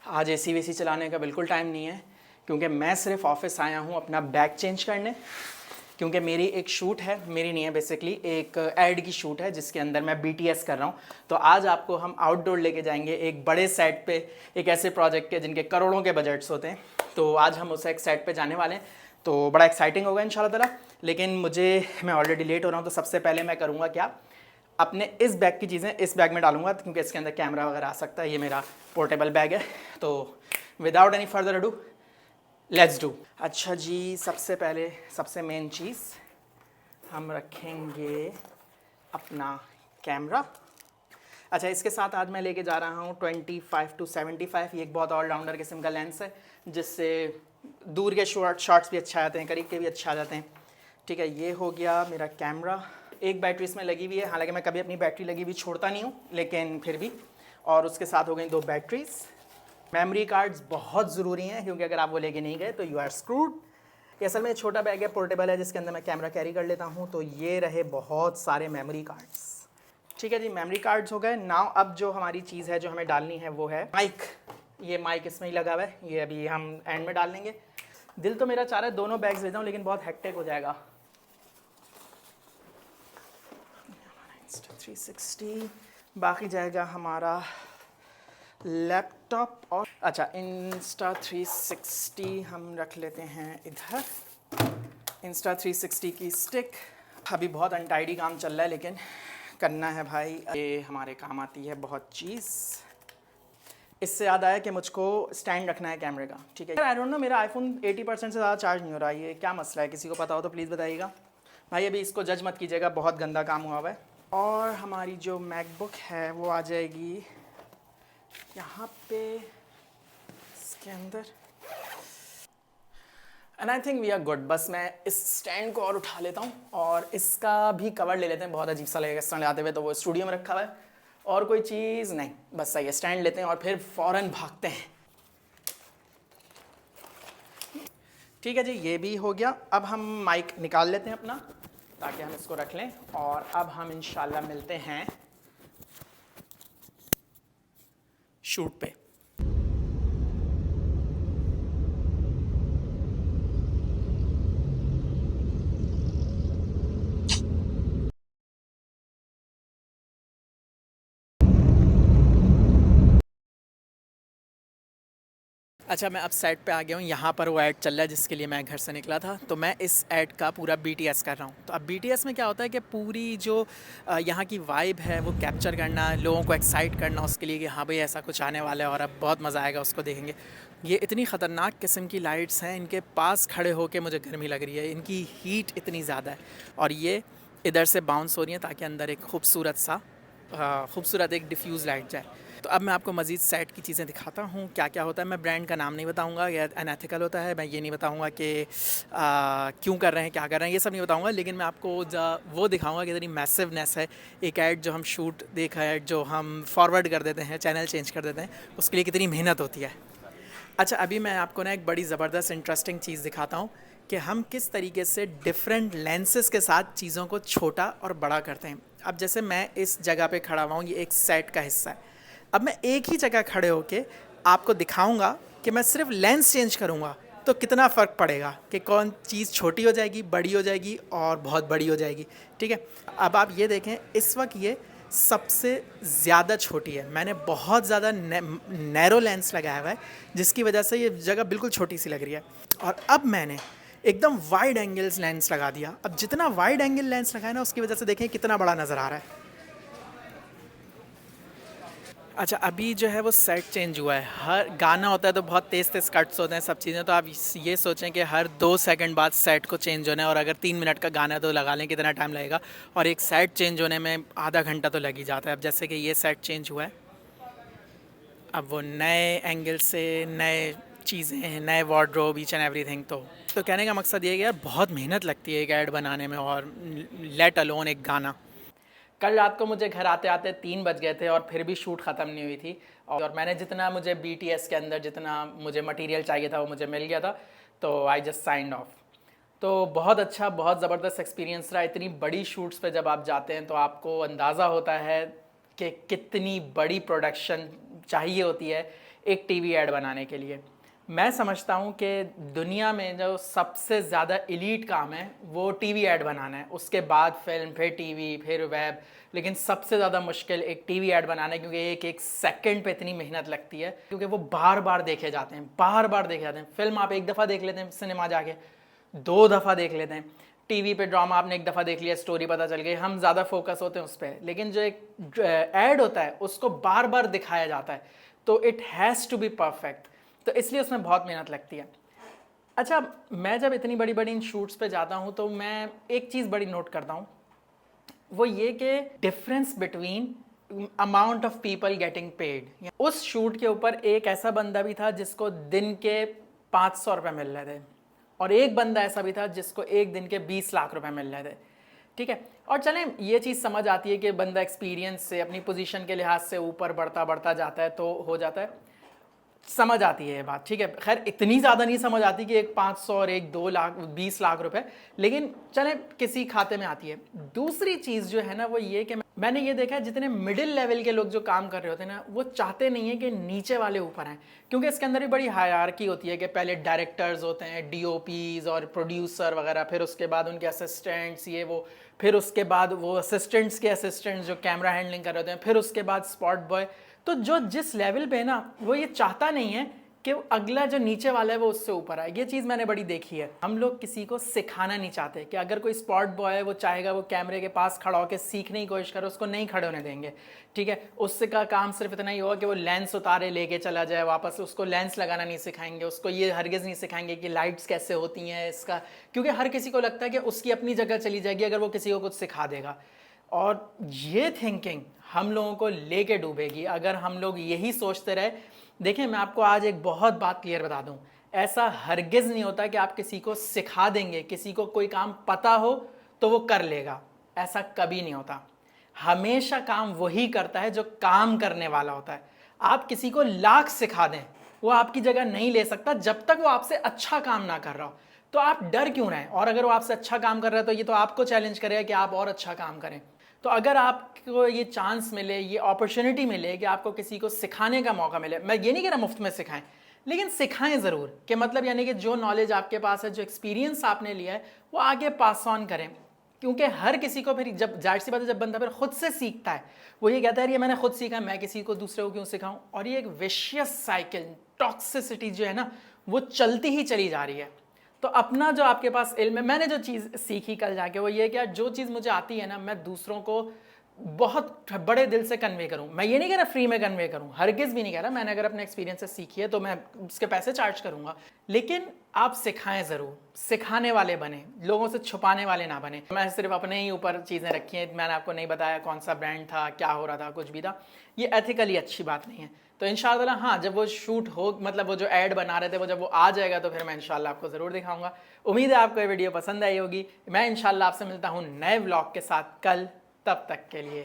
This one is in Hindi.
आज एसी वेसी चलाने का बिल्कुल टाइम नहीं है, क्योंकि मैं सिर्फ ऑफिस आया हूँ अपना बैग चेंज करने, क्योंकि मेरी एक शूट है, मेरी नहीं है बेसिकली, एक एड की शूट है जिसके अंदर मैं BTS कर रहा हूँ। तो आज आपको हम आउटडोर लेके जाएंगे एक बड़े सेट पे, एक ऐसे प्रोजेक्ट के जिनके करोड़ों के बजट्स होते हैं। तो आज हम उस एक सेट पे जाने वाले हैं, तो बड़ा एक्साइटिंग होगा इंशाल्लाह ताला। लेकिन मैं ऑलरेडी लेट हो रहा हूँ, तो सबसे पहले मैं करूँगा क्या, अपने इस बैग की चीज़ें इस बैग में डालूंगा, क्योंकि इसके अंदर कैमरा वगैरह आ सकता है। ये मेरा पोर्टेबल बैग है। तो without any further ado, let's do. अच्छा जी, सबसे पहले सबसे मेन चीज़ हम रखेंगे अपना कैमरा। अच्छा, इसके साथ आज मैं लेके जा रहा हूँ 25-75। ये एक बहुत ऑलराउंडर किस्म का लेंस है, जिससे दूर के शॉट्स भी अच्छे आते हैं, करीब के भी अच्छे आ जाते हैं। ठीक है, ये हो गया मेरा कैमरा। एक बैटरी इसमें लगी हुई है, हालांकि मैं कभी अपनी बैटरी लगी हुई छोड़ता नहीं हूँ, लेकिन फिर भी। और उसके साथ हो गई 2 बैटरीज। मेमोरी कार्ड्स बहुत ज़रूरी हैं, क्योंकि अगर आप वो लेके नहीं गए तो यू आर स्क्रूड। ये असल में छोटा बैग है, पोर्टेबल है, जिसके अंदर मैं कैमरा कैरी कर लेता हूँ। तो ये रहे बहुत सारे मेमोरी कार्ड्स। ठीक है जी, मेमोरी कार्ड्स हो गए। नाउ अब जो हमारी चीज़ है जो हमें डालनी है वो है माइक। ये माइक इसमें ही लगा हुआ है, ये अभी हम एंड में डाल लेंगे। दिल तो मेरा चाह रहा है दोनों बैग्स ले जाऊँ, लेकिन बहुत हेक्टिक हो जाएगा। 360 बाकी जाएगा हमारा लैपटॉप। और अच्छा, Insta360 हम रख लेते हैं इधर। Insta360 की स्टिक। अभी बहुत अनटाइडी काम चल रहा है, लेकिन करना है भाई, ये हमारे काम आती है बहुत चीज़। इससे याद आया कि मुझको स्टैंड रखना है कैमरे का। ठीक है, आई डोंट नो, मेरा आईफोन 80% से ज़्यादा चार्ज नहीं हो रहा है। ये क्या मसला है, किसी को पता हो तो प्लीज़ बताइएगा भाई। अभी इसको जज मत कीजिएगा, बहुत गंदा काम हुआ हुआ है। और हमारी जो मैकबुक है वो आ जाएगी यहाँ पे, इसके अंदर। And I think we are good. बस मैं इस स्टैंड को और उठा लेता हूँ, और इसका भी कवर ले लेते हैं, बहुत अजीब सा लगेगा इस तरह आते हुए। तो वो स्टूडियो में रखा हुआ है और कोई चीज़ नहीं, बस सही है। स्टैंड लेते हैं और फिर फ़ौरन भागते हैं। ठीक है जी, ये भी हो गया। अब हम माइक निकाल लेते हैं अपना, ताकि हम इसको रख लें। और अब हम इंशाल्लाह मिलते हैं शूट पे। अच्छा, मैं अब सेट पे आ गया हूँ। यहाँ पर वो ऐड चल रहा है जिसके लिए मैं घर से निकला था। तो मैं इस ऐड का पूरा BTS कर रहा हूँ। तो अब BTS में क्या होता है कि पूरी जो यहाँ की वाइब है वो कैप्चर करना, लोगों को एक्साइट करना उसके लिए कि हाँ भाई ऐसा कुछ आने वाला है और अब बहुत मज़ा आएगा, उसको देखेंगे। ये इतनी ख़तरनाक किस्म की लाइट्स हैं, इनके पास खड़े होकर मुझे गर्मी लग रही है, इनकी हीट इतनी ज़्यादा है। और ये इधर से बाउंस हो रही है ताकि अंदर एक खूबसूरत एक डिफ्यूज़ लाइट जाए। तो अब मैं आपको मज़ीद सेट की चीज़ें दिखाता हूँ क्या क्या होता है। मैं ब्रांड का नाम नहीं बताऊँगा, यह अनएथिकल होता है। मैं ये नहीं बताऊँगा कि क्यों कर रहे हैं, क्या कर रहे हैं, ये सब नहीं बताऊँगा। लेकिन मैं आपको वो दिखाऊँगा कि इतनी मैसिवनेस है। एक ऐड जो हम शूट देखा है, जो हम फॉरवर्ड कर देते हैं, चैनल चेंज कर देते हैं, उसके लिए कितनी मेहनत होती है। अच्छा, अभी मैं आपको ना एक बड़ी ज़बरदस्त इंटरेस्टिंग चीज़ दिखाता हूँ कि हम किस तरीके से डिफरेंट लेंसेज के साथ चीज़ों को छोटा और बड़ा करते हैं। अब जैसे मैं इस जगह पे खड़ा हुआ हूँ, ये एक सेट का हिस्सा है। अब मैं एक ही जगह खड़े होके आपको दिखाऊंगा कि मैं सिर्फ लेंस चेंज करूँगा तो कितना फ़र्क पड़ेगा, कि कौन चीज़ छोटी हो जाएगी, बड़ी हो जाएगी और बहुत बड़ी हो जाएगी। ठीक है, अब आप ये देखें, इस वक्त ये सबसे ज़्यादा छोटी है। मैंने बहुत ज़्यादा नैरो लेंस लगाया हुआ है, जिसकी वजह से ये जगह बिल्कुल छोटी सी लग रही है। और अब मैंने एकदम वाइड एंगल्स लेंस लगा दिया। अब जितना वाइड एंगल लेंस लगाया ना, उसकी वजह से देखें कितना बड़ा नज़र आ रहा है। अच्छा, अभी जो है वो सेट चेंज हुआ है। हर गाना होता है तो बहुत तेज़ तेज़ कट्स होते हैं, सब चीज़ें। तो आप ये सोचें कि हर 2 सेकंड बाद सेट को चेंज होना है, और अगर 3 मिनट का गाना है तो लगा लें कितना टाइम लगेगा। और एक सेट चेंज होने में आधा घंटा तो लग ही जाता है। अब जैसे कि ये सेट चेंज हुआ है, अब वो नए एंगल से नए चीज़ें हैं, नए वार्डरोब, ईच एंड एवरीथिंग। तो कहने का मकसद ये है कि यार बहुत मेहनत लगती है एक ऐड बनाने में, और लेट अलोन एक गाना। कल रात को मुझे घर आते आते 3 बज गए थे, और फिर भी शूट ख़त्म नहीं हुई थी। और मैंने जितना मुझे BTS के अंदर जितना मुझे मटेरियल चाहिए था वो मुझे मिल गया था। तो आई जस्ट साइंड ऑफ। तो बहुत अच्छा, बहुत ज़बरदस्त एक्सपीरियंस रहा। इतनी बड़ी शूट्स पे जब आप जाते हैं तो आपको अंदाज़ा होता है कि कितनी बड़ी प्रोडक्शन चाहिए होती है एक टीवी ऐड बनाने के लिए। मैं समझता हूँ कि दुनिया में जो सबसे ज़्यादा एलीट काम है वो टीवी ऐड बनाना है, उसके बाद फिल्म, फिर टीवी, फिर वेब, लेकिन सबसे ज़्यादा मुश्किल एक टीवी ऐड बनाना है, क्योंकि एक एक सेकंड पे इतनी मेहनत लगती है, क्योंकि वो बार बार देखे जाते हैं, बार बार देखे जाते हैं। फिल्म आप एक दफ़ा देख लेते हैं सिनेमा जाके, 2 दफ़ा देख लेते हैं। टीवी पे ड्रामा आपने एक दफ़ा देख लिया, स्टोरी पता चल गई, हम ज़्यादा फोकस होते हैं उस पर। लेकिन जो एक ऐड होता है उसको बार बार दिखाया जाता है, तो it has to be perfect, तो इसलिए उसमें बहुत मेहनत लगती है। अच्छा, मैं जब इतनी बड़ी बड़ी इन शूट्स पे जाता हूँ तो मैं एक चीज़ बड़ी नोट करता हूँ, वो ये कि difference between amount of people getting paid. उस शूट के ऊपर एक ऐसा बंदा भी था जिसको दिन के 500 रुपये मिल रहे थे, और एक बंदा ऐसा भी था जिसको एक दिन के 20 लाख रुपए मिल रहे थे। ठीक है, और चलें ये चीज़ समझ आती है कि बंदा एक्सपीरियंस से, अपनी पोजीशन के लिहाज से ऊपर बढ़ता बढ़ता जाता है तो हो जाता है, समझ आती है ये बात। ठीक है, खैर इतनी ज़्यादा नहीं समझ आती कि एक 500 और एक 2 लाख 20 लाख रुपए, लेकिन चलें किसी खाते में आती है। दूसरी चीज़ जो है ना वो ये कि मैंने ये देखा है, जितने मिडिल लेवल के लोग जो काम कर रहे होते हैं ना, वो चाहते नहीं है कि नीचे वाले ऊपर आएँ, क्योंकि इसके अंदर भी बड़ी हायरार्की होती है कि पहले डायरेक्टर्स होते हैं, डीओपीज और प्रोड्यूसर वगैरह, फिर उसके बाद उनके असिस्टेंट्स, ये वो, फिर उसके बाद वो असिस्टेंट्स के असिस्टेंट्स जो कैमरा हैंडलिंग कर रहे होते हैं, फिर उसके बाद स्पॉट बॉय। तो जो जिस लेवल पे है ना, वो ये चाहता नहीं है कि अगला जो नीचे वाला है वो उससे ऊपर आए। ये चीज़ मैंने बड़ी देखी है। हम लोग किसी को सिखाना नहीं चाहते कि अगर कोई स्पॉट बॉय है वो चाहेगा वो कैमरे के पास खड़ा होकर सीखने की कोशिश करे, उसको नहीं खड़े होने देंगे। ठीक है, उससे का काम सिर्फ इतना ही होगा कि वो लेंस उतारे लेके चला जाए वापस, उसको लेंस लगाना नहीं सिखाएंगे, उसको ये हरगिज़ नहीं सिखाएंगे कि लाइट्स कैसे होती हैं इसका, क्योंकि हर किसी को लगता है कि उसकी अपनी जगह चली जाएगी अगर वो किसी को कुछ सिखा देगा। और ये थिंकिंग हम लोगों को लेके डूबेगी अगर हम लोग यही सोचते रहे। देखिए, मैं आपको आज एक बहुत बात क्लियर बता दूं, ऐसा हरगिज़ नहीं होता कि आप किसी को सिखा देंगे, किसी को कोई काम पता हो तो वो कर लेगा, ऐसा कभी नहीं होता। हमेशा काम वही करता है जो काम करने वाला होता है। आप किसी को लाख सिखा दें, वो आपकी जगह नहीं ले सकता जब तक वो आपसे अच्छा काम ना कर रहा हो। तो आप डर क्यों रहें? और अगर वो आपसे अच्छा काम कर रहा है तो ये तो आपको चैलेंज करेगा कि आप और अच्छा काम करें। तो अगर आपको ये चांस मिले, ये अपॉर्चुनिटी मिले कि आपको किसी को सिखाने का मौका मिले, मैं ये नहीं कह रहा मुफ्त में सिखाएं, लेकिन सिखाएं ज़रूर, कि मतलब यानी कि जो नॉलेज आपके पास है, जो एक्सपीरियंस आपने लिया है, वो आगे पास ऑन करें। क्योंकि हर किसी को फिर, जब जाहिर सी बात है, जब बंदा फिर खुद से सीखता है, वो ये कहता है ये मैंने खुद सीखा, मैं किसी को दूसरे को क्यों सिखाऊं। और ये एक विशियस साइकिल, टॉक्सिसिटी जो है ना, वो चलती ही चली जा रही है। तो अपना जो आपके पास इल्म है, मैंने जो चीज़ सीखी कल जाके वो ये कि जो चीज़ मुझे आती है ना, मैं दूसरों को बहुत बड़े दिल से कन्वे करूं। मैं ये नहीं कह रहा फ्री में कन्वे करूं, हरगिज़ भी नहीं कह रहा। मैंने अगर अपने एक्सपीरियंस से सीखी है तो मैं उसके पैसे चार्ज करूंगा, लेकिन आप सिखाएं ज़रूर, सिखाने वाले बने, लोगों से छुपाने वाले ना बने। मैं सिर्फ अपने ही ऊपर चीज़ें रखी हैं, मैंने आपको नहीं बताया कौन सा ब्रांड था, क्या हो रहा था, कुछ भी था, ये एथिकली अच्छी बात नहीं है। तो इंशाल्लाह हाँ, जब वो शूट हो, मतलब वो जो ऐड बना रहे थे वो जब वो आ जाएगा तो फिर मैं इंशाल्लाह आपको ज़रूर दिखाऊंगा। उम्मीद है आपको ये वीडियो पसंद आई होगी। मैं इंशाल्लाह आपसे मिलता हूँ नए व्लॉग के साथ कल, तब तक के लिए